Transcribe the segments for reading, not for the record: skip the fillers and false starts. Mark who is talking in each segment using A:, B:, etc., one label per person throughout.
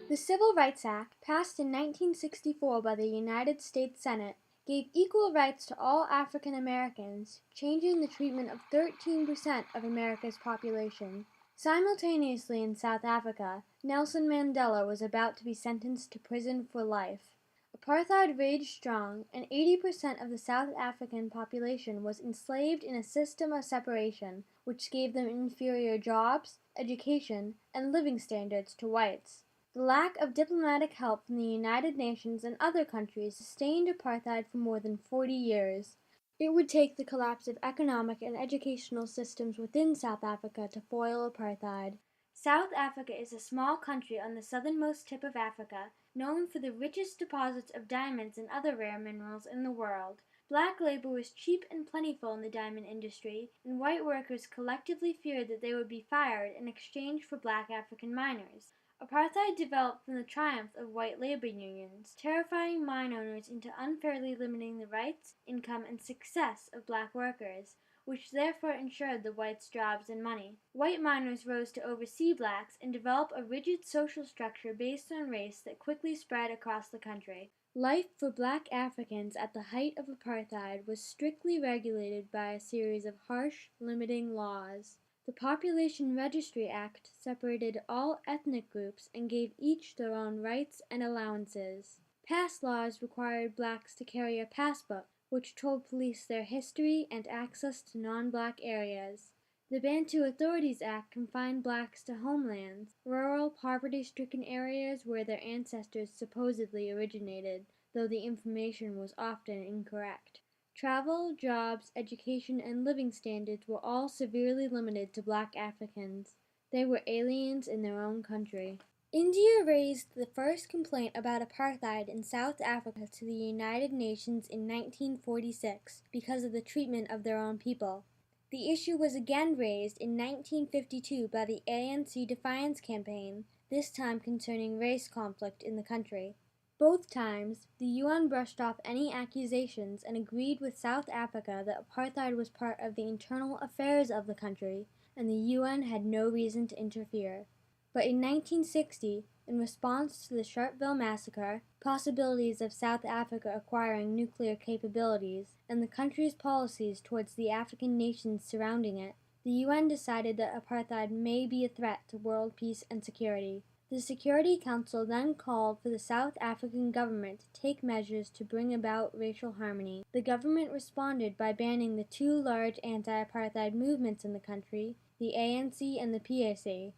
A: The Civil Rights Act, passed in 1964 by the United States Senate, gave equal rights to all African Americans, changing the treatment of 13% of America's population. Simultaneously in South Africa, Nelson Mandela was about to be sentenced to prison for life. Apartheid raged strong, and 80% of the South African population was enslaved in a system of separation, which gave them inferior jobs, education, and living standards to whites. The lack of diplomatic help from the United Nations and other countries sustained apartheid for more than 40 years. It would take the collapse of economic and educational systems within South Africa to foil apartheid. South Africa is a small country on the southernmost tip of Africa, known for the richest deposits of diamonds and other rare minerals in the world. Black labor was cheap and plentiful in the diamond industry, and white workers collectively feared that they would be fired in exchange for black African miners. Apartheid developed from the triumph of white labor unions, terrifying mine owners into unfairly limiting the rights, income, and success of black workers, which therefore ensured the whites jobs and money. White miners rose to oversee blacks and develop a rigid social structure based on race that quickly spread across the country. Life for black Africans at the height of apartheid was strictly regulated by a series of harsh, limiting laws. The Population Registry Act separated all ethnic groups and gave each their own rights and allowances. Past laws required blacks to carry a passbook, which told police their history and access to non-black areas. The Bantu Authorities Act confined blacks to homelands, rural, poverty-stricken areas where their ancestors supposedly originated, though the information was often incorrect. Travel, jobs, education, and living standards were all severely limited to black Africans. They were aliens in their own country. India raised the first complaint about apartheid in South Africa to the United Nations in 1946 because of the treatment of their own people. The issue was again raised in 1952 by the ANC Defiance Campaign, this time concerning race conflict in the country. Both times, the UN brushed off any accusations and agreed with South Africa that apartheid was part of the internal affairs of the country, and the UN had no reason to interfere. But in 1960, in response to the Sharpeville massacre, possibilities of South Africa acquiring nuclear capabilities, and the country's policies towards the African nations surrounding it, the UN decided that apartheid may be a threat to world peace and security. The Security Council then called for the South African government to take measures to bring about racial harmony. The government responded by banning the two large anti-apartheid movements in the country, the ANC and the PAC.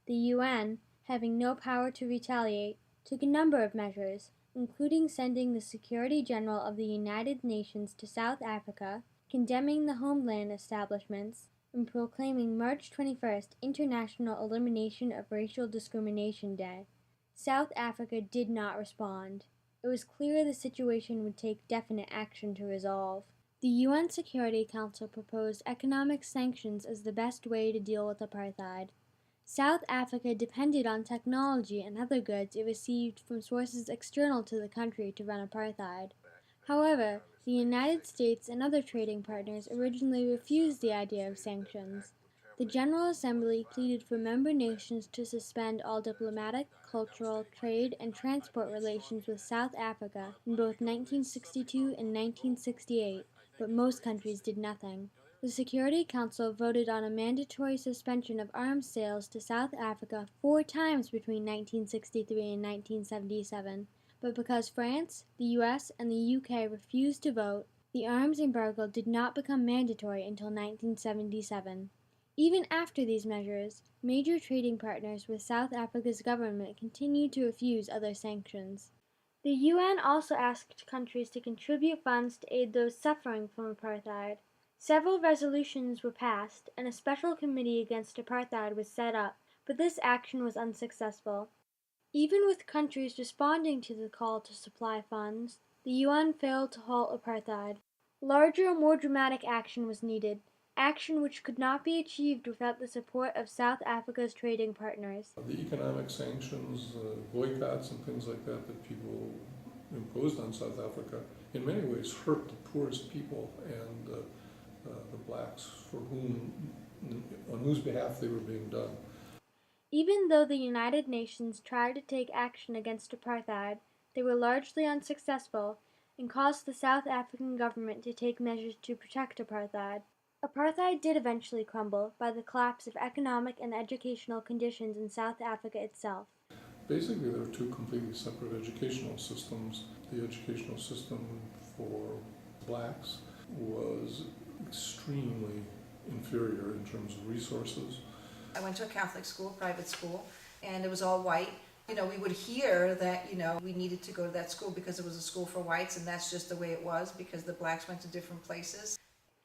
A: The UN, having no power to retaliate, took a number of measures, including sending the Secretary General of the United Nations to South Africa, condemning the homeland establishments, and proclaiming March 21st International Elimination of Racial Discrimination Day. South Africa did not respond. It was clear the situation would take definite action to resolve. The UN Security Council proposed economic sanctions as the best way to deal with apartheid. South Africa depended on technology and other goods it received from sources external to the country to run apartheid. However, the United States and other trading partners originally refused the idea of sanctions. The General Assembly pleaded for member nations to suspend all diplomatic, cultural, trade, and transport relations with South Africa in both 1962 and 1968, but most countries did nothing. The Security Council voted on a mandatory suspension of arms sales to South Africa 4 times between 1963 and 1977, but because France, the US, and the UK refused to vote, the arms embargo did not become mandatory until 1977. Even after these measures, major trading partners with South Africa's government continued to refuse other sanctions. The UN also asked countries to contribute funds to aid those suffering from apartheid. Several resolutions were passed, and a special committee against apartheid was set up, but this action was unsuccessful. Even with countries responding to the call to supply funds, the UN failed to halt apartheid. Larger, more dramatic action was needed, action which could not be achieved without the support of South Africa's trading partners.
B: The economic sanctions, boycotts, and things like that people imposed on South Africa in many ways hurt the poorest people and the blacks on whose behalf they were being done.
A: Even though the United Nations tried to take action against apartheid, they were largely unsuccessful and caused the South African government to take measures to protect apartheid. Apartheid did eventually crumble by the collapse of economic and educational conditions in South Africa itself.
B: Basically, there are two completely separate educational systems. The educational system for blacks was extremely inferior in terms of resources.
C: I went to a Catholic school, private school, and it was all white. We would hear that, we needed to go to that school because it was a school for whites, and that's just the way it was because the blacks went to different places.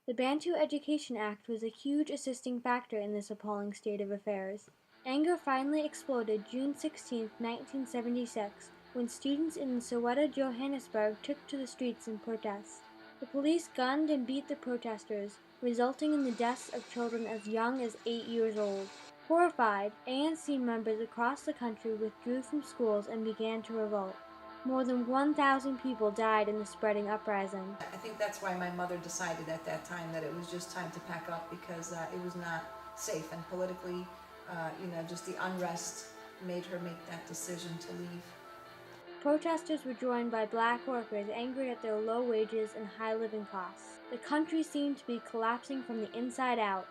A: The Bantu Education Act was a huge assisting factor in this appalling state of affairs. Anger finally exploded June 16, 1976, when students in Soweto, Johannesburg took to the streets in protest. The police gunned and beat the protesters, resulting in the deaths of children as young as 8 years old. Horrified, ANC members across the country withdrew from schools and began to revolt. More than 1,000 people died in the spreading uprising.
C: I think that's why my mother decided at that time that it was just time to pack up because it was not safe, and politically, just the unrest made her make that decision to leave.
A: Protesters were joined by black workers angered at their low wages and high living costs. The country seemed to be collapsing from the inside out.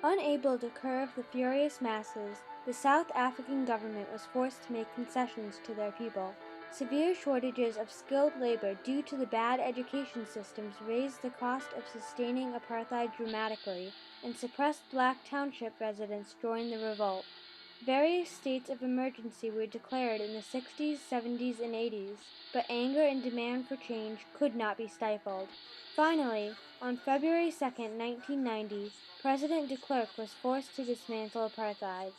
A: Unable to curb the furious masses, the South African government was forced to make concessions to their people. Severe shortages of skilled labor due to the bad education systems raised the cost of sustaining apartheid dramatically, and suppressed black township residents joined the revolt. Various states of emergency were declared in the 60s, 70s, and 80s, but anger and demand for change could not be stifled. Finally, on February 2, 1990, President de Klerk was forced to dismantle apartheid.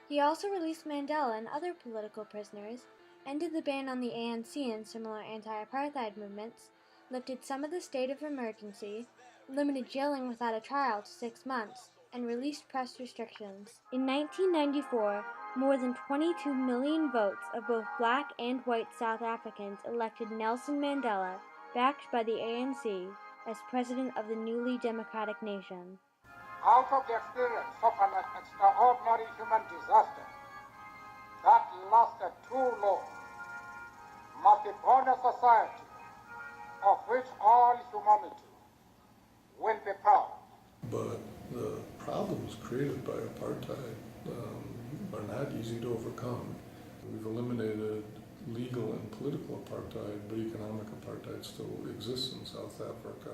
A: He also released Mandela and other political prisoners, ended the ban on the ANC and similar anti-apartheid movements, lifted some of the state of emergency, limited jailing without a trial to 6 months, and released press restrictions. In 1994, more than 22 million votes of both black and white South Africans elected Nelson Mandela, backed by the ANC, as president of the newly democratic nation.
D: Out of the experience of an extraordinary human disaster that lasted too long, must be born a society of which all humanity will be proud.
B: But the problems created by apartheid are not easy to overcome. We've eliminated legal and political apartheid, but economic apartheid still exists in South Africa.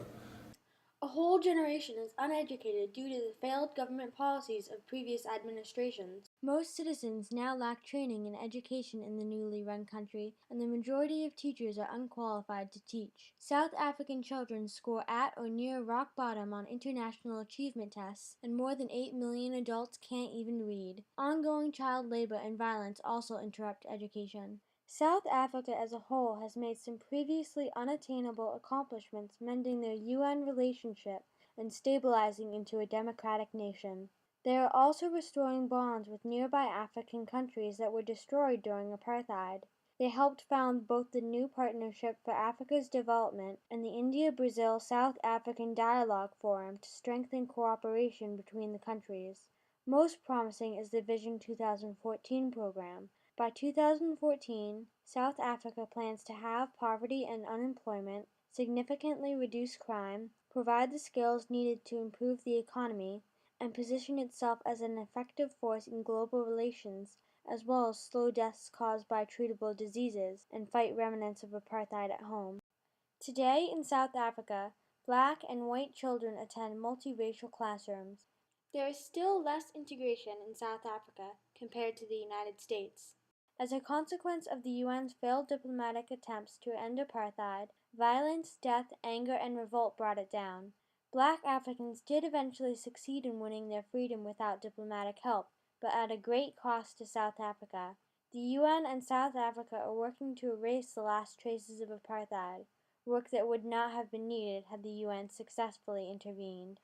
A: A whole generation is uneducated due to the failed government policies of previous administrations. Most citizens now lack training and education in the newly run country, and the majority of teachers are unqualified to teach. South African children score at or near rock bottom on international achievement tests, and more than 8 million adults can't even read. Ongoing child labor and violence also interrupt education. South Africa as a whole has made some previously unattainable accomplishments mending their UN relationship and stabilizing into a democratic nation. They are also restoring bonds with nearby African countries that were destroyed during apartheid. They helped found both the new Partnership for Africa's Development and the India-Brazil-South African Dialogue Forum to strengthen cooperation between the countries. Most promising is the Vision 2014 program. By 2014, South Africa plans to have poverty and unemployment, significantly reduce crime, provide the skills needed to improve the economy, and position itself as an effective force in global relations, as well as slow deaths caused by treatable diseases and fight remnants of apartheid at home. Today in South Africa, black and white children attend multiracial classrooms. There is still less integration in South Africa compared to the United States. As a consequence of the UN's failed diplomatic attempts to end apartheid, violence, death, anger, and revolt brought it down. Black Africans did eventually succeed in winning their freedom without diplomatic help, but at a great cost to South Africa. The UN and South Africa are working to erase the last traces of apartheid, work that would not have been needed had the UN successfully intervened.